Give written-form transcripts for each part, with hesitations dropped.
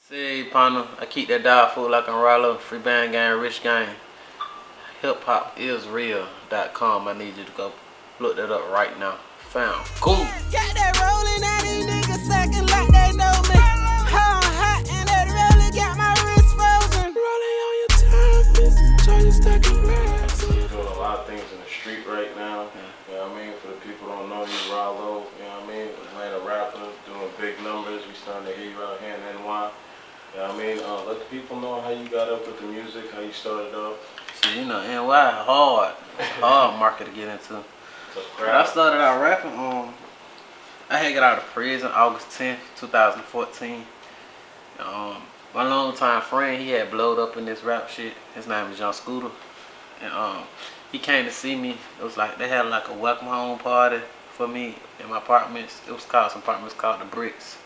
See, partner, I keep that dog food like I'm Ralo, free band gang, rich gang. Hiphopisreal.com. I need you to go look that up right now. Found. Cool. Got that rolling, now these niggas sucking like they know me. Hot and that really got my wrist frozen. Rolling on your toughness, show you stacking glass. You're doing a lot of things in the street right now. You know what I mean? For the people who don't know you, Ralo, you know what I mean? Atlanta rapper, doing big numbers. We starting to hear you out here in NY. You know what I mean? Let the people know how you got up with the music, how you started off. See, you know, NY hard. It's a hard market to get into. When I started out rapping, I had got out of prison August 10th, 2014. My long-time friend, he had blowed up in this rap shit. His name is John Scooter. And he came to see me. It was like, they had like a welcome home party for me in my apartments. It was called, some apartments called The Bricks.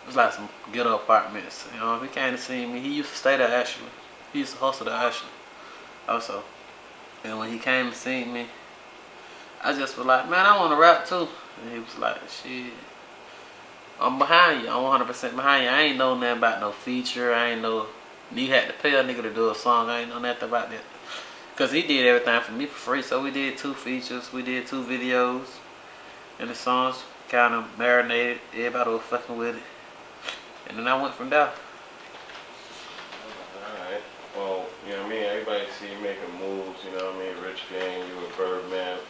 It was like some ghetto apartments. He came to see me. He used to stay there actually. He used to hustle there actually. Also. And when he came to see me, I just was like, man, I want to rap too. And he was like, shit, I'm behind you. I'm 100% behind you. I ain't know nothing about no feature. I ain't know, you had to pay a nigga to do a song. I ain't know nothing about that. Because he did everything for me for free. So we did 2 features. We did 2 videos. And the songs kind of marinated. Everybody was fucking with it. And then I went from there. Alright. Well, you know what I mean? Everybody see you making moves, you know what I mean? Rich Gang, you were Birdman.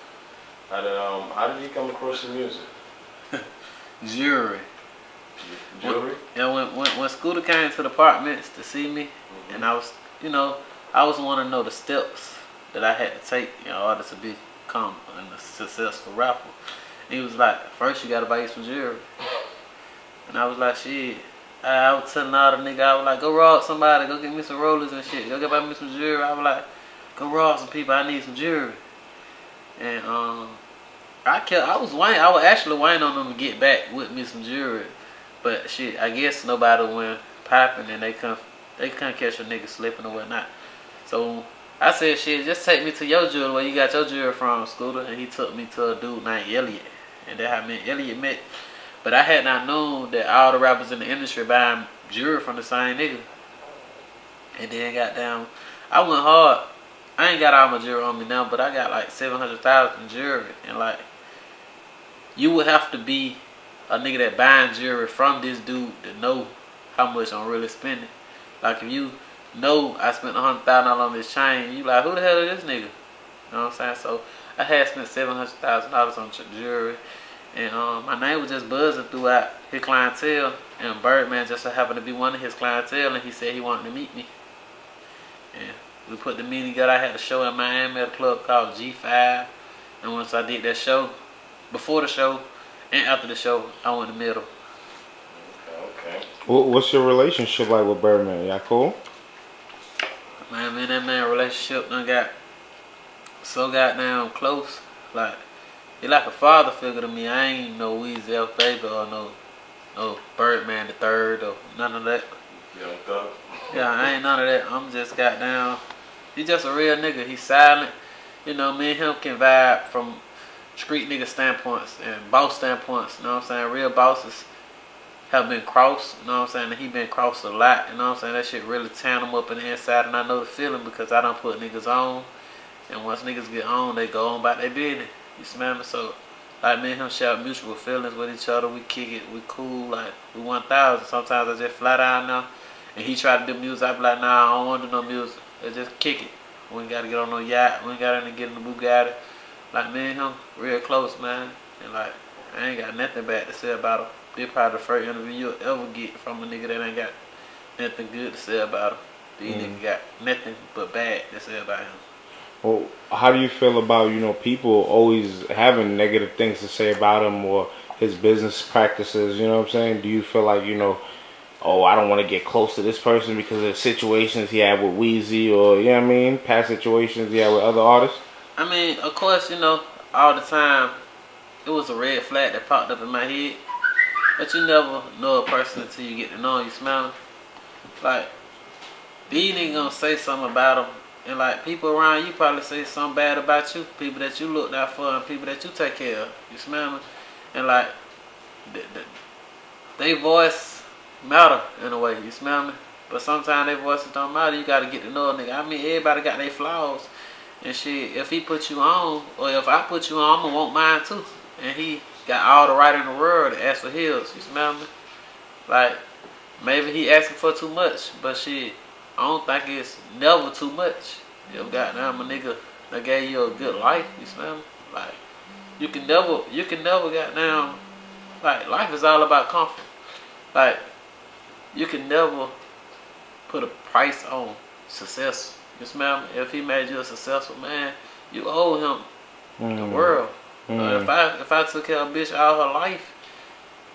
How did you come across the music? Jewelry. Jewelry? When Scooter came to the apartments to see me, and I was, I was wanting to know the steps that I had to take in order to become a successful rapper. And he was like, first you gotta buy you some jewelry. And I was like, shit. I was telling all the niggas, I was like, go rob somebody, go get me some rollers and shit, go get buy me some jewelry. I was like, go rob some people, I need some jewelry. And I was actually waiting on them to get back with me some jewelry. But shit, I guess nobody went popping and they couldn't catch a nigga slipping or whatnot. So I said, shit, just take me to your jewelry, where you got your jewelry from, Scooter. And he took me to a dude named Elliot. And that's how me and Elliot met. But I had not known that all the rappers in the industry buying jewelry from the same nigga. And then goddamn, I went hard. I ain't got all my jewelry on me now, but I got like 700,000 in jewelry. And like, you would have to be a nigga that buying jewelry from this dude to know how much I'm really spending. Like if you know I spent $100,000 on this chain, you like, who the hell is this nigga? You know what I'm saying? So I had spent $700,000 on jewelry. And my name was just buzzing throughout his clientele. And Birdman just so happened to be one of his clientele, and he said he wanted to meet me. And we put the meeting together. I had a show in Miami at a club called G5. And once I did that show, before the show and after the show, I went in the middle. Okay. What's your relationship like with Birdman? Y'all cool? Man, me and that man relationship done got so goddamn close. Like, he like a father figure to me. I ain't no Weezy F baby or no Birdman the third or none of that. Young Thug? Yeah, I ain't none of that. I'm just goddamn. He just a real nigga. He silent. Me and him can vibe from street nigga standpoints and boss standpoints. You know what I'm saying? Real bosses have been crossed. You know what I'm saying? And he been crossed a lot. You know what I'm saying? That shit really tearing him up in the inside, and I know the feeling because I done put niggas on. And once niggas get on, they go on about their business. You smell me? So, like, me and him share mutual feelings with each other. We kick it. We cool. Like, we 1,000. Sometimes I just fly down now. And he try to do music. I be like, nah, I don't want to do no music. Let's just kick it. We ain't got to get on no yacht. We ain't got to get in the Bugatti. Like, me and him, real close, man. And, like, I ain't got nothing bad to say about him. This probably the first interview you'll ever get from a nigga that ain't got nothing good to say about him. These niggas got nothing but bad to say about him. Well, how do you feel about, people always having negative things to say about him or his business practices, you know what I'm saying? Do you feel like, oh, I don't want to get close to this person because of situations he had with Weezy or, you know what I mean, past situations he had with other artists? I mean, of course, all the time, it was a red flag that popped up in my head. But you never know a person until you get to know him, you smell him. Like, these niggas gonna say something about him. And like, people around you probably say something bad about you. People that you look out for and people that you take care of. You smell me? And like, they voice matter in a way. You smell me? But sometimes their voices don't matter. You gotta get to know a nigga. I mean, everybody got their flaws and shit. If he put you on, or if I put you on, I'ma want mine too. And he got all the right in the world to ask for his. You smell me? Like, maybe he asking for too much, but shit, I don't think it's never too much. If goddamn a nigga that gave you a good life, you smell me? Like, you can never goddamn, like, life is all about comfort. Like, you can never put a price on success. You smell me? If he made you a successful man, you owe him the world. If I took care of a bitch all her life,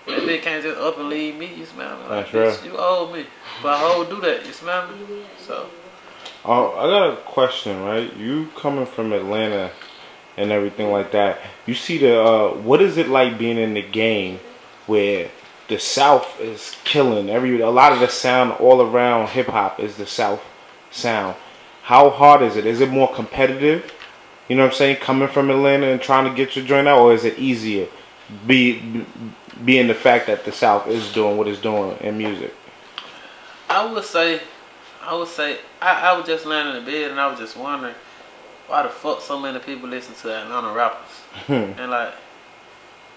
that bitch can't just up and leave me. You smell me? Like, bitch, you owe me. But I hold do that. You smell me? So. I got a question, right? You coming from Atlanta and everything like that. You see what is it like being in the game where the South is killing a lot of the sound all around hip hop is the South sound. How hard is it? Is it more competitive? You know what I'm saying? Coming from Atlanta and trying to get your joint out, or is it easier? Being the fact that the South is doing what it's doing in music. I would say I was just laying in the bed and I was just wondering why the fuck so many people listen to Atlanta rappers. And like,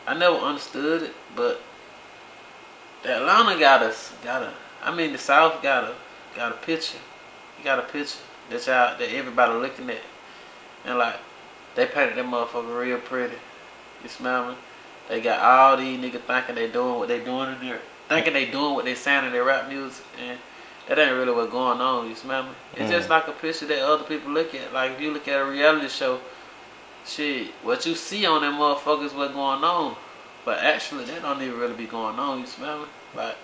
I never understood it, but Atlanta the South got a picture. You got a picture that everybody looking at. And like, they painted that motherfucker real pretty. You smell me? They got all these niggas thinking they doing what they doing in there. Thinking they doing what they saying in their rap music. And that ain't really what's going on, you smell me? It's just like a picture that other people look at. Like, if you look at a reality show, shit, what you see on them motherfuckers what's going on. But actually, that don't even really be going on, you smell me? Like,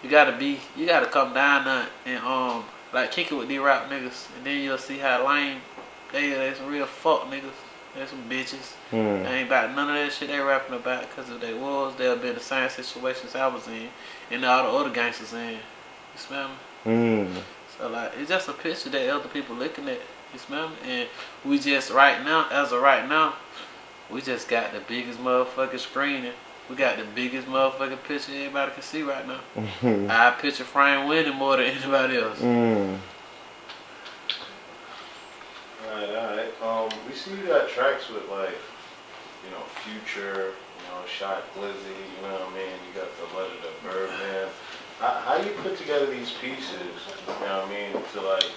you gotta come down there and, like, kick it with these rap niggas. And then you'll see how lame they some real fuck niggas. They some bitches. They ain't about none of that shit they rapping about. Because if they was, they'll be in the same situations I was in. And all the other gangsters in. You smell me? So like, it's just a picture that other people looking at. You smell me? And we just as of right now, we just got the biggest motherfucking screening. We got the biggest motherfucking picture everybody can see right now. Our picture frame winning more than anybody else. Alright. We see you got tracks with like, you know, Future, you know, Shot Glizzy, you know what I mean? You got the letter to Birdman. How you put together these pieces, you know what I mean, to like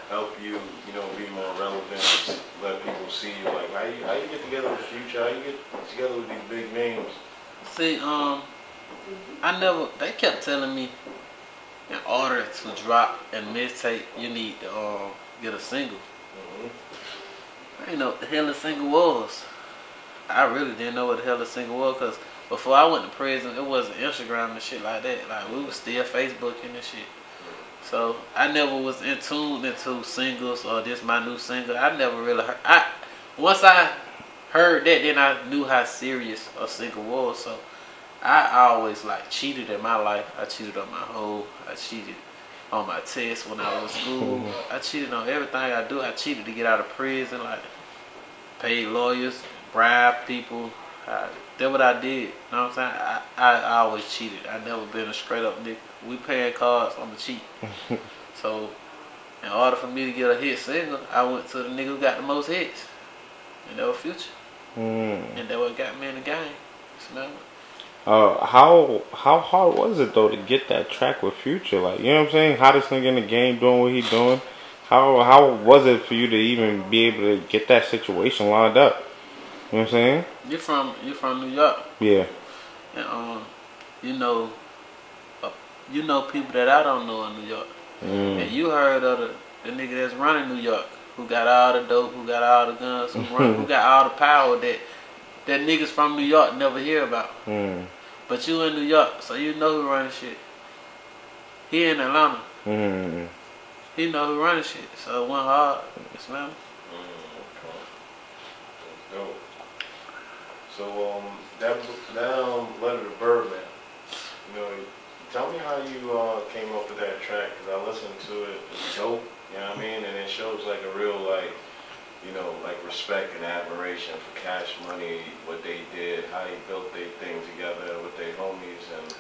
help you, you know, be more relevant, let people see you? Like, how you get together with Future? How you get together with these big names? See, they kept telling me in order to drop a mixtape, you need to get a single. I didn't know what the hell a single was. I really didn't know what the hell a single was, because before I went to prison, it wasn't Instagram and shit like that. Like, we was still Facebooking and shit. So I never was in tune into singles or this my new single. I never really heard. Once I heard that, then I knew how serious a single was. So I always like cheated in my life. I cheated on my hoe. I cheated on my tests when I was in school. I cheated on everything I do. I cheated to get out of prison. Like, paid lawyers, bribed people. That's what I did. You know what I'm saying? I always cheated. I never been a straight up nigga. We paying cards on the cheap. So in order for me to get a hit single, I went to the nigga who got the most hits. And that was Future. And that what got me in the game. You smell me? How hard was it though to get that track with Future? Like, you know what I'm saying? Hottest nigga in the game doing what he doing. How was it for you to even be able to get that situation lined up? You know what I'm saying? You from New York. Yeah. And you know people that I don't know in New York. And you heard of the nigga that's running New York, who got all the dope, who got all the guns, who got all the power that niggas from New York never hear about. But you in New York, so you know who running shit. He in Atlanta. He know who running shit, so it went hard. You smell me? Dope. So that letter to Birdman, you know, tell me how you came up with that track, because I listened to it. It's dope, you know what I mean? And it shows like a real, like, you know, like respect and admiration for Cash Money, what they did, how they built their thing together with their homies, and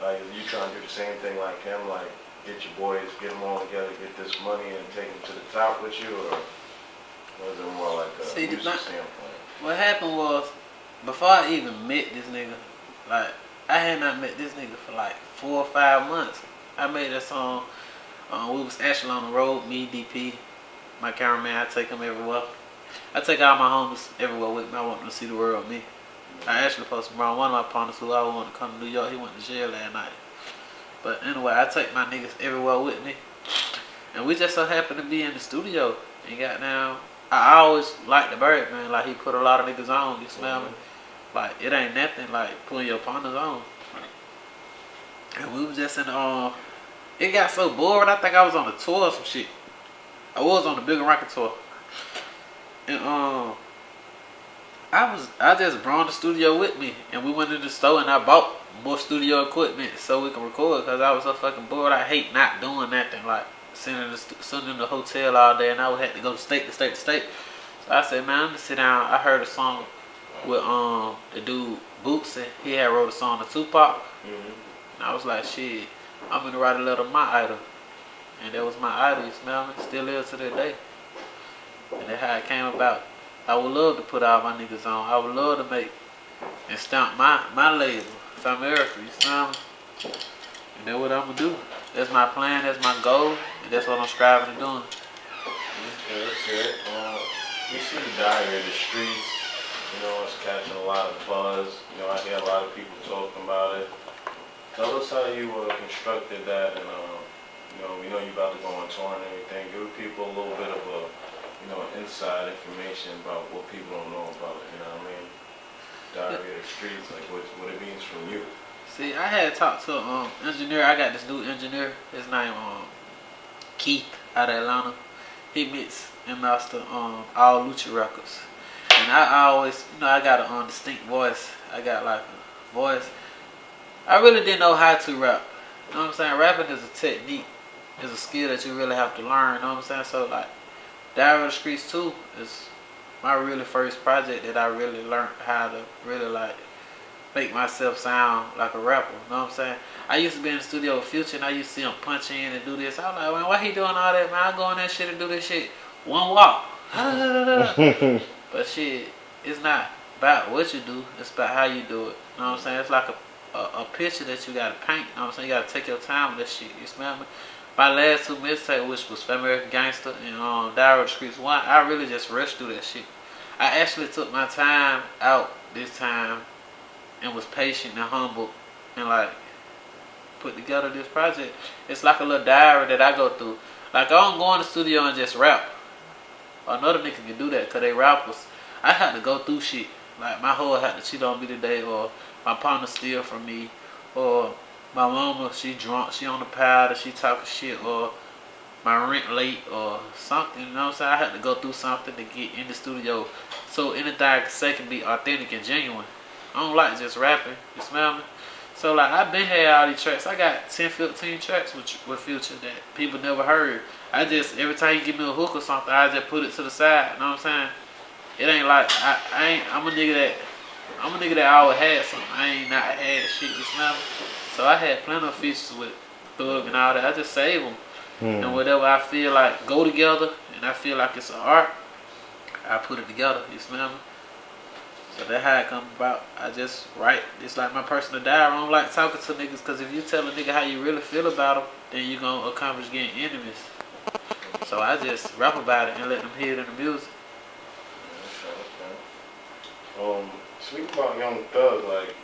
like, Like, you trying to do the same thing like him, like get your boys, get them all together, get this money and take them to the top with you, or was it more like a music standpoint? What happened was, before I even met this nigga, like, I had not met this nigga for like 4 or 5 months. I made that song. We was actually on the road, me, DP, my cameraman. I take him everywhere. I take all my homies everywhere with me. I want them to see the world with me. I actually posted around one of my partners who I wanted to come to New York. He went to jail that night. But anyway, I take my niggas everywhere with me. And we just so happened to be in the studio. And got down. I always liked the Birdman. Like, he put a lot of niggas on. You smell me? Like, it ain't nothing like putting your partners on. And we was just in the, it got so bored. I think I was on a tour or some shit. I was on the Big Rocket tour. And I just brought the studio with me, and we went to the store and I bought more studio equipment so we can record, because I was so fucking bored. I hate not doing nothing, like sitting in the hotel all day, and I would have to go state to state to state. So I said, man, I'm gonna sit down. I heard a song with the dude Bootsy. He had wrote a song to Tupac. And I was like, shit, I'm gonna write a letter to my idol. And that was my idol, you smell me? Still is to this day. And that's how it came about. I would love to put all my niggas on. I would love to make and stamp my label, America, you smell me? And that's what I'm gonna do. That's my plan, that's my goal, and that's what I'm striving to do. That's good. We see the diary of the streets. You know, it's catching a lot of buzz. You know, I hear a lot of people talking about it. Tell us how you constructed that, and you know, we know you about to go on tour and everything. Give people a little bit of a, you know, inside information about what people don't know about it. You know what I mean? Diary of the streets, like what it means from you. See, I had talked to an engineer. I got this new engineer. His name Keith out of Atlanta. He mixed and mastered all Lucha records. And I always, you know, I got a distinct voice. I got like a voice. I really didn't know how to rap. You know what I'm saying? Rapping is a technique. It's a skill that you really have to learn. You know what I'm saying? So like, Diary of the Streets 2 is my really first project that I really learned how to really like make myself sound like a rapper. You know what I'm saying? I used to be in the studio with Future, and I used to see him punch in and do this. I was like, man, why he doing all that, man? I go in that shit and do this shit one walk. But shit, it's not about what you do. It's about how you do it. You know what I'm saying? It's like a picture that you got to paint. You know what I'm saying? You got to take your time with that shit. You smell me? My last 2 mixtapes, which was American Gangster and Diary of the Streets 1, I really just rushed through that shit. I actually took my time out this time and was patient and humble and like put together this project. It's like a little diary that I go through. Like, I don't go in the studio and just rap. Another nigga can do that because they rappers. I had to go through shit. Like, my hoe had to cheat on me today, or my partner steal from me, or my mama, she drunk, she on the powder, she talking shit, or my rent late or something. You know what I'm saying? I had to go through something to get in the studio so anything I can say can be authentic and genuine. I don't like just rapping. You smell me? So like, I've been had all these tracks. I got 10, 15 tracks with Future that people never heard. I just, every time you give me a hook or something, I just put it to the side. You know what I'm saying? It ain't like, I'm a nigga that always had something. I ain't not had shit. You smell me? So I had plenty of features with Thug and all that. I just save them. And whatever I feel like go together, and I feel like it's an art, I put it together. You smell me? So that's how it come about. I just write. It's like my personal diary. I don't like talking to niggas, because if you tell a nigga how you really feel about them, then you gonna accomplish getting enemies. So I just rap about it and let them hear it in the music. Okay. Speaking about Young Thug, like,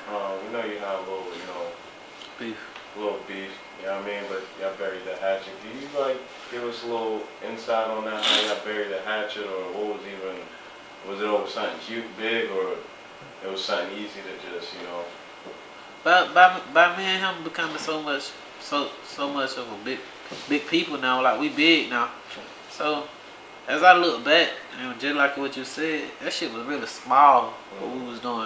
we know you have a little, you know, Beef. A little beef, you know what I mean? But y'all buried the hatchet. Can you like give us a little insight on that? How y'all buried the hatchet, or what was it over something cute, big, or it was something easy to just, you know? By me and him becoming so much of a big people now, like we big now. So as I look back, and just like what you said, that shit was really small what we was doing. You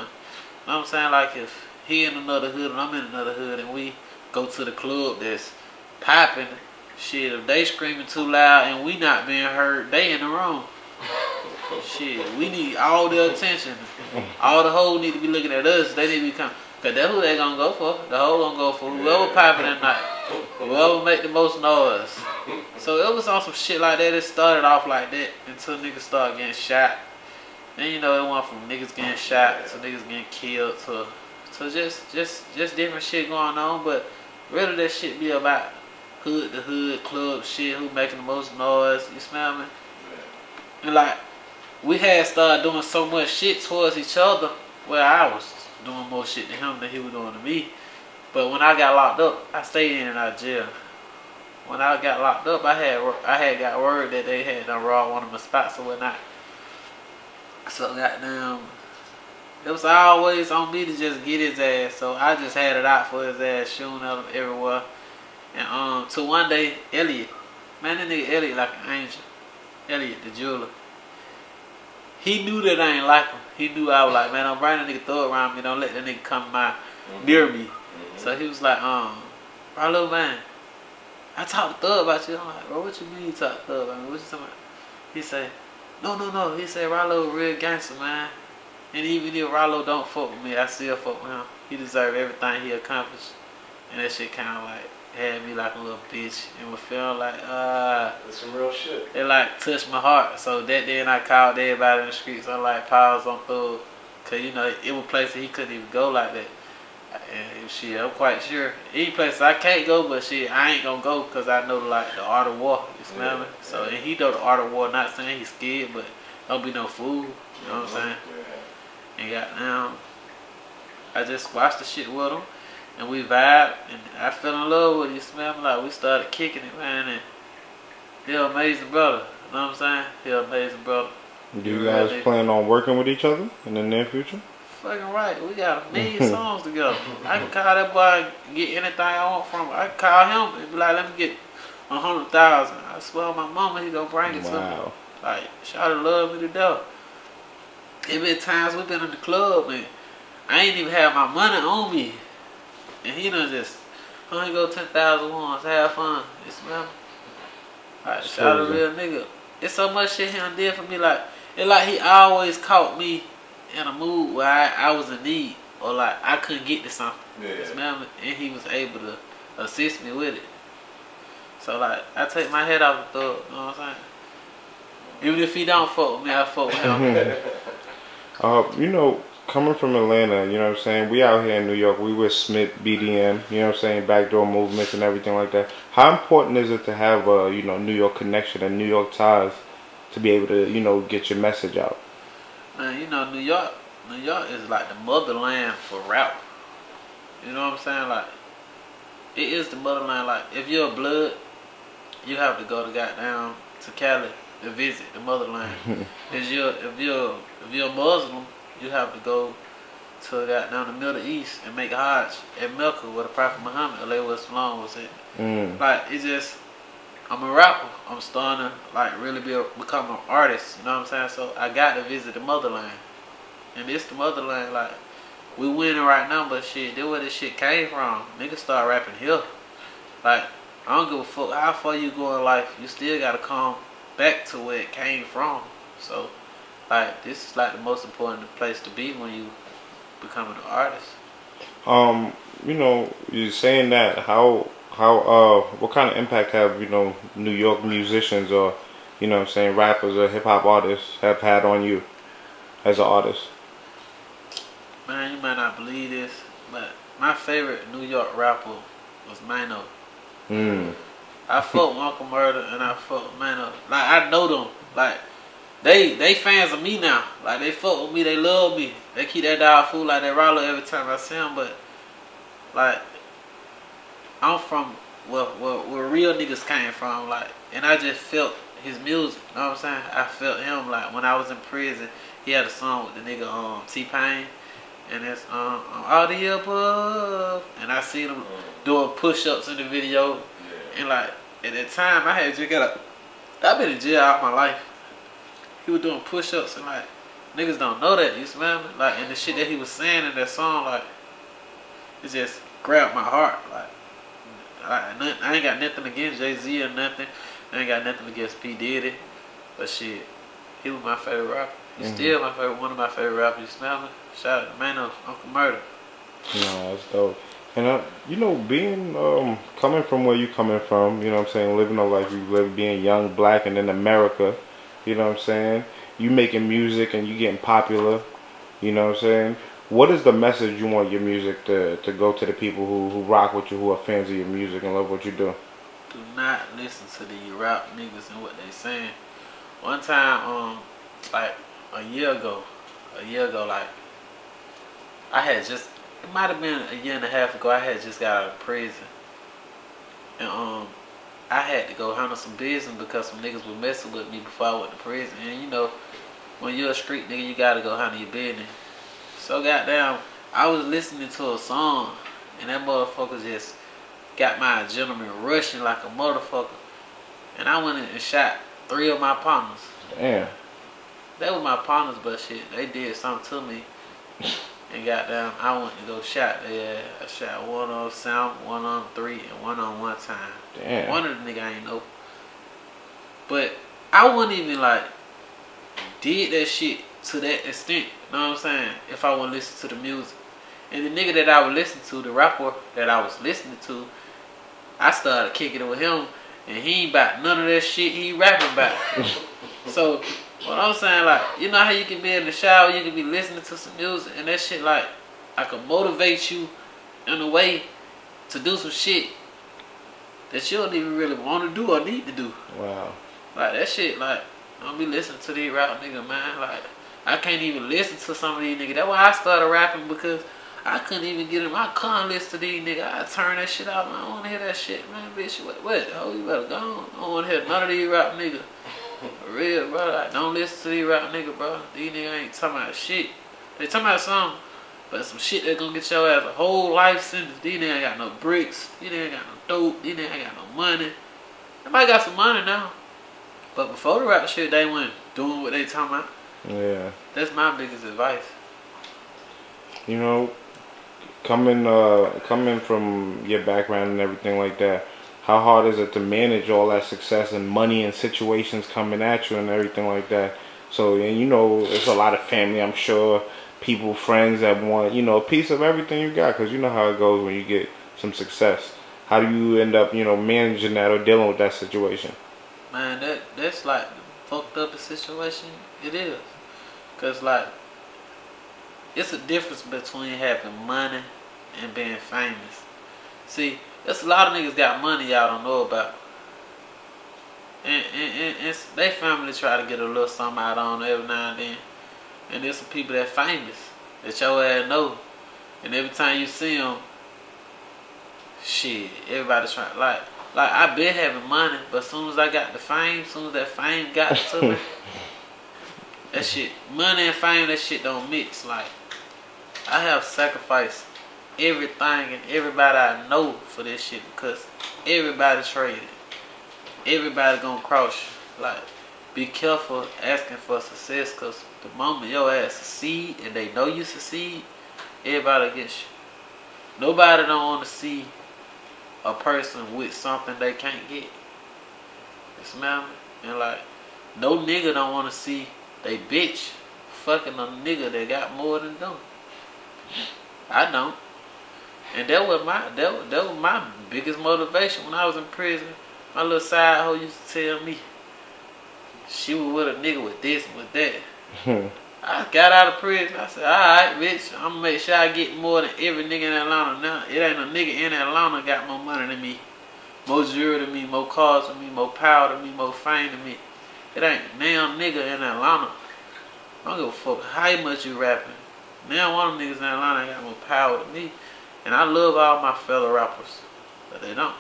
know what I'm saying? Like, if he in another hood and I'm in another hood and we go to the club that's popping, shit, if they screaming too loud and we not being heard, they in the room. Shit, we need all the attention. All the hoes need to be looking at us. They need to be coming. Cause that's who they gonna go for. The hoe gonna go for whoever popping that night. Whoever make the most noise. So it was on some shit like that. It started off like that until niggas started getting shot. And you know, it went from niggas getting shot to niggas getting killed to just different shit going on. But really that shit be about hood to hood, club shit, who making the most noise, you smell me? And like, we had started doing so much shit towards each other where I was doing more shit to him than he was doing to me. But when I got locked up, I stayed in and out of jail. When I got locked up, I had got word that they had done robbed one of my spots or whatnot. So goddamn, it was always on me to just get his ass. So I just had it out for his ass, shooting at him everywhere. And to one day, Elliot, man, that nigga Elliot like an angel. Elliot, the jeweler. He knew that I ain't like him. He knew I was like, man, don't bring that nigga throw around me. Don't let that nigga come near me. So he was like, Ralo, man, I talked to Thug about you. I'm like, bro, what you mean you talk to Thug about me? What you talking about? He said, no. He said, Ralo a real gangster, man. And even if Ralo don't fuck with me, I still fuck with him. He deserve everything he accomplished. And that shit kind of like had me like a little bitch and was feeling like, That's some real shit. it like touched my heart. So that day I called everybody in the streets. I'm like, pause on Thug. Cause you know, it was places he couldn't even go like that. And shit, I'm quite sure. Any place I can't go, but shit, I ain't gonna go because I know like the art of war. You smell me? So and he know the art of war. Not saying he's scared, but don't be no fool. You know what I'm saying? And goddamn, I just watched the shit with him, and we vibed, and I fell in love with him. You smell me? Like we started kicking it, man. And he an amazing brother. You know what I'm saying? He an amazing brother. Do you guys plan on working with each other in the near future? Fucking right. We got a million songs together. I can call that boy and get anything I want from him. I can call him and be like, let me get 100,000. I swear on my mama, he gonna bring it to me. Like, Shawty love me to death. It been times we been in the club and I ain't even have my money on me. And he done just, you go 10,000 once, have fun. You smell me? Like, Shawty a real nigga. It's so much shit he done did for me. Like, it like he always caught me in a mood where I was in need or like I couldn't get to something. You smell me? And he was able to assist me with it. So like, I take my head off the Thug, you know what I'm saying? Even if he don't fuck with me, I fuck with him. You know, coming from Atlanta, you know what I'm saying, we out here in New York, we with Smith, BDM, you know what I'm saying, backdoor movements and everything like that. How important is it to have a, you know, New York connection and New York ties to be able to, you know, get your message out? Man, you know, New York is like the motherland for rap. You know what I'm saying? Like, it is the motherland. Like, if you're a blood, you have to go to goddamn to Cali to visit the motherland. If you're a Muslim, you have to go to goddamn the Middle East and make Hajj at Mecca where the Prophet Muhammad was at. Like, it's just, I'm a rapper. I'm starting to like really become an artist. You know what I'm saying? So I got to visit the motherland, and it's the motherland. Like, we winning right now, but shit, that's where this shit came from. Niggas start rapping here. Like, I don't give a fuck how far you go in life. You still gotta come back to where it came from. So, like, this is like the most important place to be when you becoming an artist. You know, you're saying that what kind of impact have, you know, New York musicians or, you know what I'm saying, rappers or hip hop artists have had on you as an artist? Man, you might not believe this, but my favorite New York rapper was Mano. I fuck with Uncle Murder and I fuck with Mano. Like, I know them. Like, they fans of me now. Like, they fuck with me, they love me. They keep that dog fool like that Ralo every time I see him, but like, I'm from where real niggas came from, like, and I just felt his music, you know what I'm saying? I felt him, like, when I was in prison, he had a song with the nigga T-Pain, and it's all the above, and I seen him doing push-ups in the video, and like, at that time, I had just I've been in jail all my life. He was doing push-ups, and like, niggas don't know that, you smell me? Like, and the shit that he was saying in that song, like, it just grabbed my heart, like, I ain't got nothing against Jay-Z or nothing. I ain't got nothing against P. Diddy. But shit, he was my favorite rapper. He's still one of my favorite rappers. You smell me? Shout out to Mano, Uncle Murder. No, that's dope. And you know, being coming from where you coming from, you know what I'm saying, living a life you live, being young, black, and in America, you know what I'm saying. You making music and you getting popular, you know what I'm saying. What is the message you want your music to go to the people who rock with you, who are fans of your music and love what you do? Do not listen to the rap niggas and what they saying. One time, like a year ago, like I had just, it might have been a year and a half ago. I had just got out of prison, and I had to go handle some business because some niggas were messing with me before I went to prison. And you know, when you're a street nigga, you gotta go handle your business. So goddamn, I was listening to a song, and that motherfucker just got my adrenaline rushing like a motherfucker. And I went in and shot 3 of my partners. Damn. They were my partners, but shit, they did something to me. And goddamn, I went to go shot. Yeah, I shot one on sound, one on 3, and one on one time. Damn. One of the nigga I ain't know. But I wouldn't even like did that shit to that extent. You know what I'm saying? If I wouldn't listen to the music. And the nigga that I would listen to, the rapper that I was listening to, I started kicking it with him, and he ain't about none of that shit he rapping about. So, what I'm saying, like, you know how you can be in the shower, you can be listening to some music, and that shit, like, I can motivate you in a way to do some shit that you don't even really want to do or need to do. Wow. Like, that shit, like, I don't be listening to these rap niggas, man. Like, I can't even listen to some of these niggas. That's why I started rapping, because I couldn't even get in my car and listen to these niggas. I turn that shit out, man. I don't want to hear that shit, man. Bitch, what? Oh, you better go on. I don't want to hear none of these rap niggas. For real, bro. Like, don't listen to these rap niggas, bro. These niggas ain't talking about shit. They talking about something, but some shit that's gonna get your ass a whole life sentence. These niggas ain't got no bricks. These niggas ain't got no dope. These niggas ain't got no money. Everybody got some money now. But before the rap shit, they weren't doing what they talking about. Yeah. That's my biggest advice. You know, coming from your background and everything like that, how hard is it to manage all that success and money and situations coming at you and everything like that? So, and you know, it's a lot of family, I'm sure, people, friends that want, you know, a piece of everything you got, because you know how it goes when you get some success. How do you end up, you know, managing that or dealing with that situation? Man, that's like fucked up the situation. It is. Because, like, it's a difference between having money and being famous. See, there's a lot of niggas got money y'all don't know about. And they family try to get a little something out on every now and then. And there's some people that famous that your ass know. And every time you see them, shit, everybody's trying, like I been having money, but as soon as I got the fame, as soon as that fame got to me, that shit, money and fame, that shit don't mix. Like, I have sacrificed everything and everybody I know for this shit, because everybody traded. Everybody gonna cross you. Like, be careful asking for success, because the moment your ass succeed and they know you succeed, everybody gets you. Nobody don't want to see a person with something they can't get. You smell me? And like, no nigga don't want to see they bitch fucking a nigga that got more than them. I don't. And that was my biggest motivation when I was in prison. My little side hoe used to tell me she was with a nigga with this and with that. I got out of prison. I said, alright, bitch, I'm gonna make sure I get more than every nigga in Atlanta now. It ain't a nigga in Atlanta got more money than me, more jewelry than me, more cars than me, more power than me, more fame than me. It ain't now nigga in Atlanta. I don't give a fuck how much you rapping. Now one of them niggas in Atlanta got more power than me. And I love all my fellow rappers, but they don't.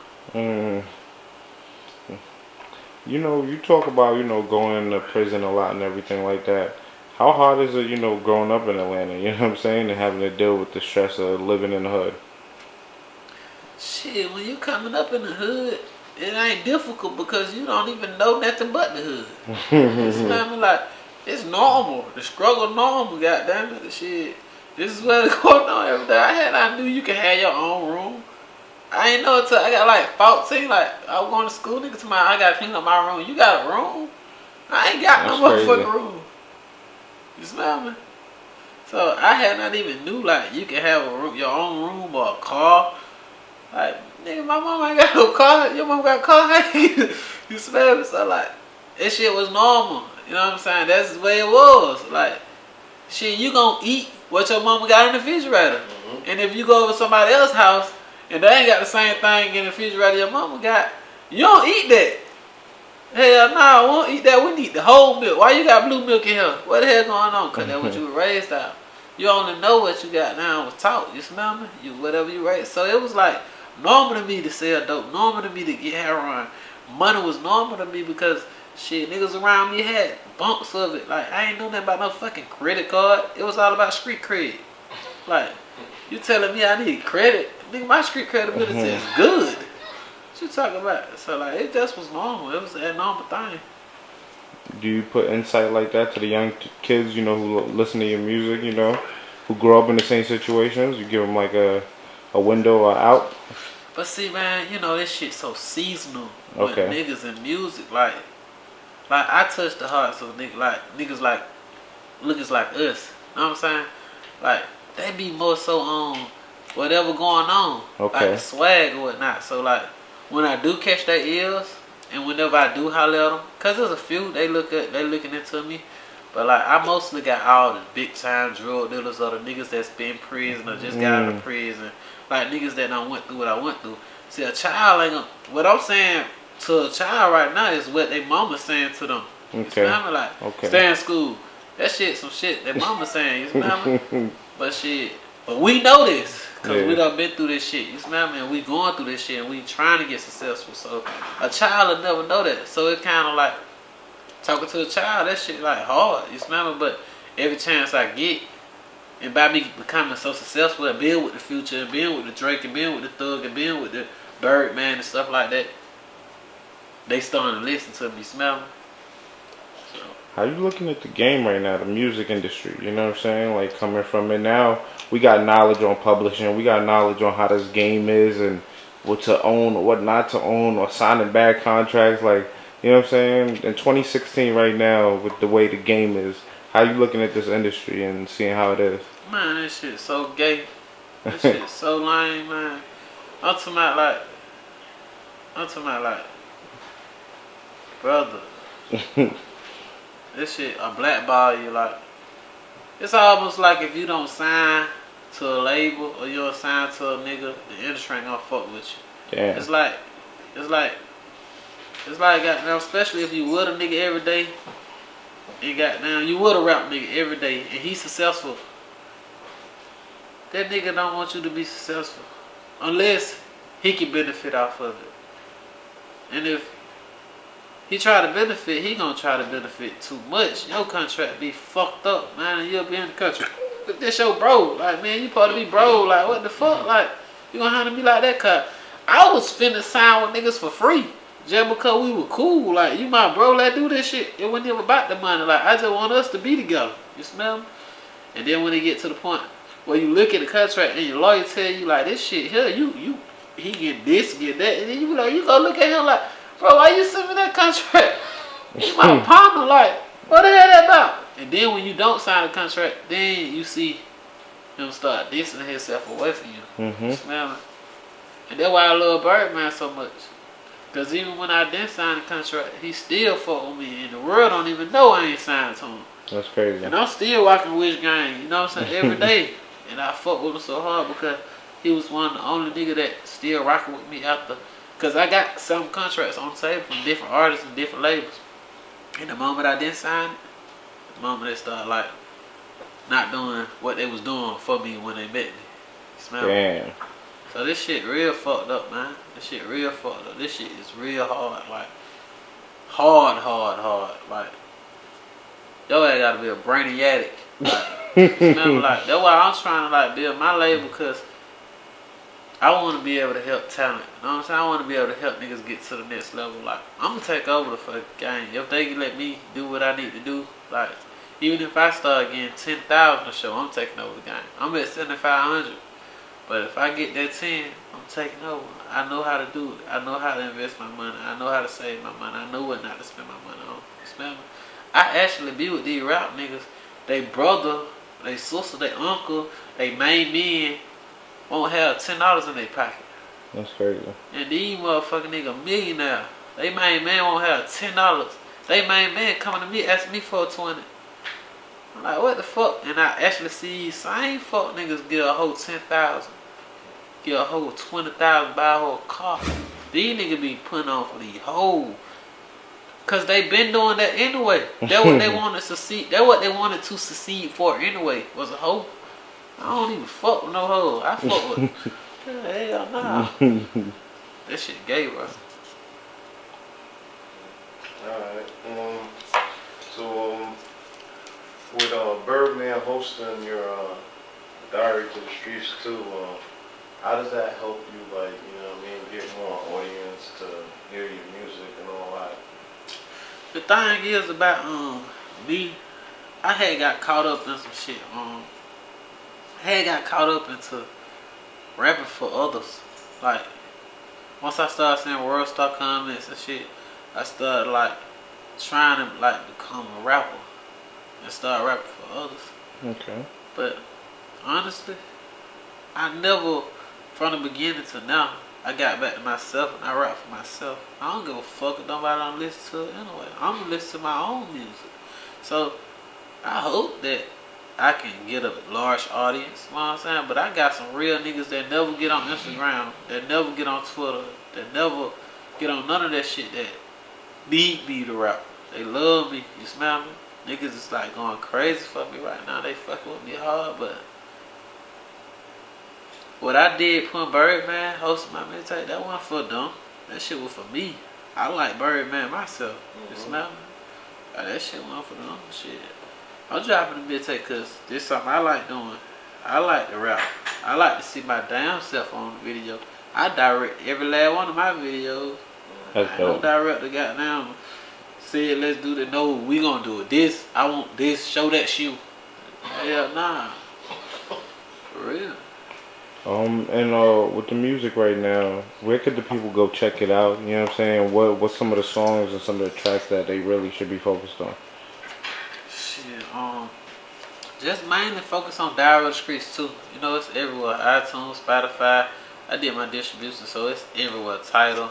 You know, you talk about, you know, going to prison a lot and everything like that. How hard is it, you know, growing up in Atlanta, you know what I'm saying, and having to deal with the stress of living in the hood? Shit, when you coming up in the hood, it ain't difficult because you don't even know nothing but the hood. You smell me? Like, it's normal. The struggle normal, goddammit. The shit. This is what's going on every day. I knew you could have your own room. I ain't know until I got like 14. Like, I was going to school, nigga, tomorrow I got to clean up my room. You got a room? I ain't got no motherfucking room. You smell me? So I had not even knew like you can have a room, your own room or a car. Like nigga, my mom ain't got no car. Your mom got a car. You smell me? So like that shit was normal. You know what I'm saying? That's the way it was. Like shit, you gonna eat what your mama got in the refrigerator. And if you go over somebody else's house and they ain't got the same thing in the refrigerator your mama got, you don't eat that. Hell nah, I won't eat that. We need the whole milk. Why you got blue milk in here? What the hell going on? Cause that's what you were raised out. You only know what you got now was taught. You smell me? You whatever you raised. So it was like normal to me to sell dope. Normal to me to get heroin. Money was normal to me because shit, niggas around me had bumps of it. Like I ain't know nothing about no fucking credit card. It was all about street cred. Like you telling me I need credit? Nigga, my street credibility is good. What you talking about? So like it just was normal. It was a normal thing. Do you put insight like that to the young kids, you know, who listen to your music, you know, who grow up in the same situations? You give them like a window or out? But see, man, you know this shit so seasonal with Okay. niggas and music. Like I touch the hearts of niggas like niggas like us. You know what I'm saying? Like they be more so on whatever going on, Okay. like the swag or whatnot. So like when I do catch their ears, and whenever I do holler at them, cause there's a few they looking into me, but like I mostly got all the big time drug dealers or the niggas that's been in prison or just got out of prison, like niggas that done went through what I went through. See, a child ain't gonna, what I'm saying to a child right now is what they mama saying to them. You Okay. smell me? Like stay in school. That shit some shit that mama saying. You smell me? But shit, but we know this. Cause we done been through this shit, you smell me? And we going through this shit and we trying to get successful. So a child will never know that. So it kind of like talking to a child, that shit like hard, you smell me? But every chance I get, and by me becoming so successful and being with the Future and being with the Drake and being with the Thug and being with the Birdman and stuff like that, they starting to listen to me, you smell me? So. How you looking at the game right now, the music industry? You know what I'm saying? Like coming from it now, we got knowledge on publishing. We got knowledge on how this game is and what to own or what not to own or signing bad contracts. Like, you know what I'm saying? In 2016 right now, with the way the game is, how you looking at this industry and seeing how it is? Man, this shit so gay. This shit so lame, man. I'm talking about like, brother. This shit a blackball you. Like it's almost like if you don't sign to a label or you don't sign to a nigga, the industry ain't gonna fuck with you. Damn. It's like goddamn, especially if you with a nigga every day and goddamn you with a rap nigga every day and he's successful. That nigga don't want you to be successful unless he can benefit off of it. And if he try to benefit, he gonna try to benefit too much. Your contract be fucked up, man, and you'll be in the country. But this your bro. Like, man, you supposed to be bro. Like, what the fuck? Like, you gonna handle me like that? Cause I was finna sign with niggas for free. Just because we were cool. Like, you my bro, let's do this shit. It wasn't even about the money. Like, I just want us to be together. You smell me? And then when they get to the point where you look at the contract and your lawyer tell you, like, this shit here, he get this, get that. And then you be like, you go look at him like, bro, why you send me that contract? You my partner, like, what the hell that about? And then when you don't sign the contract, then you see him start distancing himself away from you. You smell me? And that's why I love Birdman so much. Because even when I didn't sign the contract, he still fuck with me. And the world don't even know I ain't signed to him. That's crazy. And I'm still walking Wish Gang, you know what I'm saying, every day. And I fuck with him so hard because he was one of the only nigga that still rocking with me after. Because I got some contracts on the table from different artists and different labels. And the moment I didn't sign it, the moment they started like not doing what they was doing for me when they met me. Smell me? Damn. So this shit real fucked up, man. This shit real fucked up. This shit is real hard. Like, hard. Like, yo ain't gotta be a brainiac. Like, smell me? Like, that's why I'm trying to like build my label because I want to be able to help talent. You know what I'm saying? I want to be able to help niggas get to the next level. Like, I'm going to take over the fucking game. If they can let me do what I need to do, like, even if I start getting 10,000 a show, I'm taking over the game. I'm at 7,500. But if I get that 10, I'm taking over. I know how to do it. I know how to invest my money. I know how to save my money. I know what not to spend my money on. You smell me? I actually be with these rap niggas. They brother They sister, they uncle, they main men won't have $10 in their pocket. That's crazy. And these motherfucking nigga millionaire. They main man won't have $10. They main man coming to me asking me for a 20. I'm like, what the fuck? And I actually see these same fuck niggas get a whole 10,000. Get a whole 20,000, buy a whole car. These niggas be putting on for these whole. Cause they been doing that anyway. That what they wanted to succeed. That what they wanted to succeed for anyway. Was a hoe. I don't even fuck with no hoe. I fuck with. Hell nah. That shit gay, bro. Alright. So with Birdman hosting your diary to the streets too, how does that help you, like, you know what I mean, get more audience to hear your music and all that? The thing is about me, I had got caught up in some shit. I had got caught up into rapping for others. Like, once I started seeing world star comments and shit, I started like trying to like become a rapper and start rapping for others. Okay. But honestly, I never, from the beginning to now, I got back to myself and I rap for myself. I don't give a fuck if nobody don't listen to it anyway. I'm gonna listen to my own music. So I hope that I can get a large audience, you know what I'm saying? But I got some real niggas that never get on Instagram, that never get on Twitter, that never get on none of that shit that need me to rap. They love me, you smell me? Niggas is like going crazy for me right now. They fucking with me hard, but what I did putting Birdman hosting my mixtape, that wasn't for them. That shit was for me. I like Birdman myself. You smell me? Like, that shit wasn't for them. Shit. I'm dropping the mixtape because this is something I like doing. I like to rap. I like to see my damn self on the video. I direct every last one of my videos. That's I dope. don't direct the goddamn say let's do that. No, we gonna do it. This, I want this, show that shoe. Hell nah. For real. And with the music right now, where could the people go check it out? You know what I'm saying? What's some of the songs and some of the tracks that they really should be focused on? Shit, just mainly focus on Diary of the Streets too. You know, it's everywhere. iTunes, Spotify. I did my distribution, so it's everywhere. Tidal.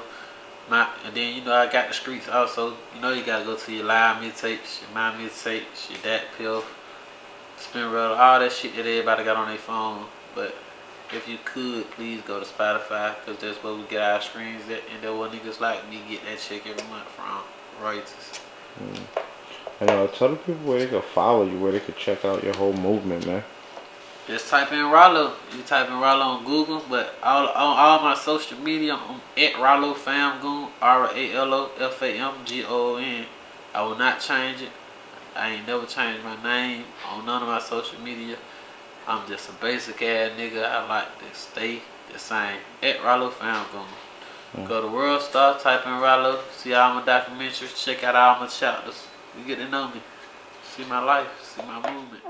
And then, you know, I got the streets also. You know, you gotta go to your live mixtapes, your my mixtapes, your Dat Pill, Spin Ralo, all that shit that everybody got on their phone. But if you could, please go to Spotify, because that's where we get our streams at, and that's what niggas like me get that check every month from royalties. And tell the people where they can follow you, where they can check out your whole movement, man. Just type in Ralo. You type in Ralo on Google, but on all my social media, I'm at Ralo Famgoon, RALOFAMGOON. I will not change it. I ain't never changed my name on none of my social media. I'm just a basic ass nigga. I like to stay the same. At Ralo Famgoon. Go to World Star, type in Ralo, see all my documentaries, check out all my chapters. You get to know me. See my life, see my movement.